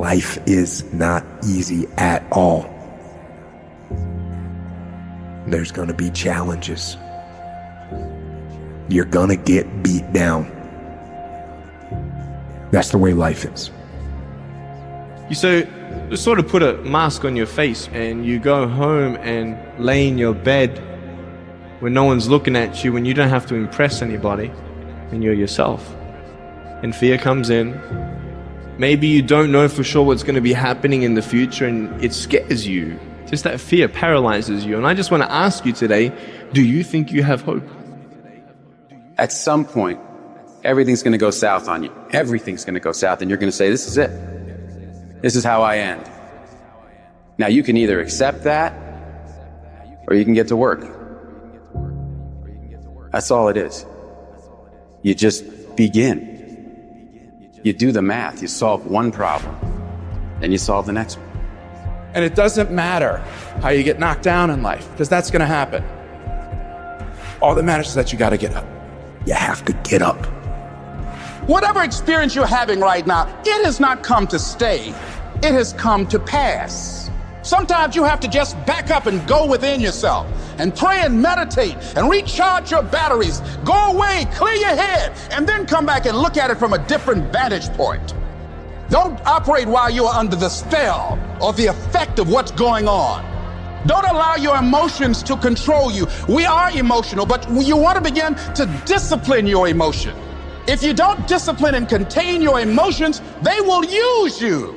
Life is not easy at all. There's gonna be challenges. You're gonna get beat down. That's the way life is. You sort of put a mask on your face and you go home and lay in your bed when no one's looking at you, when you don't have to impress anybody, and you're yourself. And fear comes in. Maybe you don't know for sure what's going to be happening in the future and it scares you. Just that fear paralyzes you. And I just want to ask you today, do you think you have hope? At some point, everything's going to go south on you. Everything's going to go south and you're going to say, this is it. This is how I end. Now you can either accept that or you can get to work. That's all it is. You just begin. You do the math. You solve one problem, then you solve the next one. And it doesn't matter how you get knocked down in life, because that's going to happen. All that matters is that you got to get up. You have to get up. Whatever experience you're having right now, it has not come to stay. It has come to pass. Sometimes you have to just back up and go within yourself and pray and meditate and recharge your batteries. Go away, clear your head, and then come back and look at it from a different vantage point. Don't operate while you are under the spell or the effect of what's going on. Don't allow your emotions to control you. We are emotional, but you want to begin to discipline your emotion. If you don't discipline and contain your emotions, they will use you.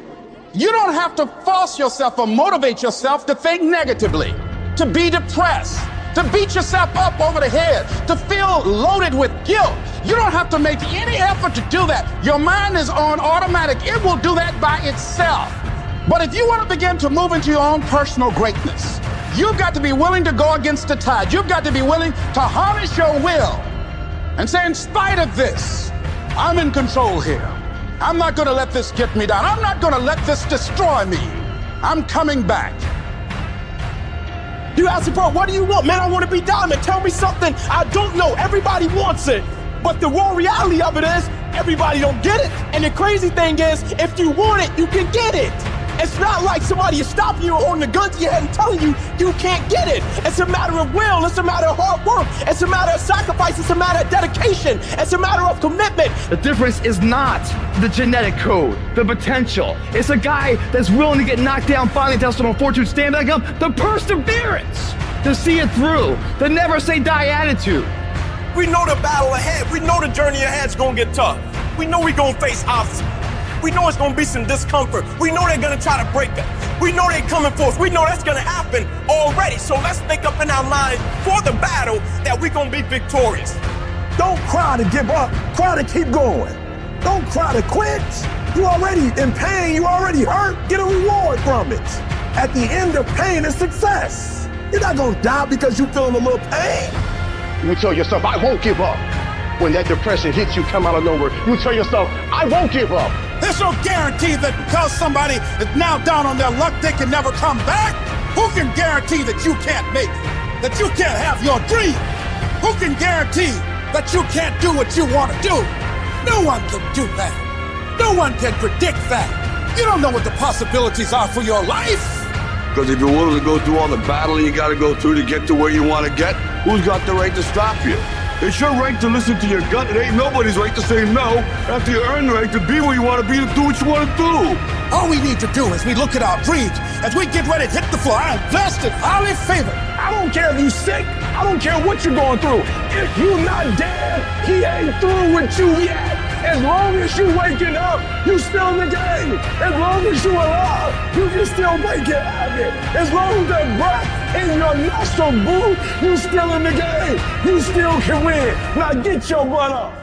You don't have to force yourself or motivate yourself to think negatively, to be depressed, to beat yourself up over the head, to feel loaded with guilt. You don't have to make any effort to do that. Your mind is on automatic. It will do that by itself. But if you want to begin to move into your own personal greatness, you've got to be willing to go against the tide. You've got to be willing to harness your will and say, in spite of this, I'm in control here. I'm not going to let this get me down. I'm not going to let this destroy me. I'm coming back. You ask me, bro, what do you want? Man, I want to be diamond. Tell me something I don't know. Everybody wants it. But the raw reality of it is everybody don't get it. And the crazy thing is, if you want it, you can get it. It's not like somebody is stopping you or holding a gun to your head and telling you you can't get it. It's a matter of will. It's a matter of hard work. It's a matter of sacrifice. It's a matter of dedication. It's a matter of commitment. The difference is not the genetic code, the potential. It's a guy that's willing to get knocked down, finally test on fortune, stand back up, the perseverance to see it through, the never say die attitude. We know the battle ahead. We know the journey ahead's gonna get tough. We know we're gonna face obstacles. We know it's gonna be some discomfort. We know they're gonna try to break us. We know they're coming for us. We know that's gonna happen already. So let's make up in our minds for the battle that we're gonna be victorious. Don't cry to give up. Cry to keep going. Don't cry to quit. You already in pain. You already hurt. Get a reward from it. At the end of pain is success. You're not gonna die because you're feeling a little pain. You tell yourself, I won't give up. When that depression hits you, come out of nowhere, you tell yourself, I won't give up. There's no guarantee that because somebody is now down on their luck, they can never come back. Who can guarantee that you can't make it? That you can't have your dream? Who can guarantee that you can't do what you want to do? No one can do that. No one can predict that. You don't know what the possibilities are for your life. Because if you're willing to go through all the battle you got to go through to get to where you want to get, who's got the right to stop you? It's your right to listen to your gut. It ain't nobody's right to say no after you earn the right to be where you want to be, to do what you want to do. All we need to do is we look at our dreams as we get ready to hit the floor. I am blessed and highly favored. I don't care if you're sick. I don't care what you're going through. If you're not dead, he ain't through with you yet. As long as you waking up, you still in the game. As long as you alive, you can still make it happen. As long as the breath in your nostril, boo, you still in the game. You still can win. Now get your butt up.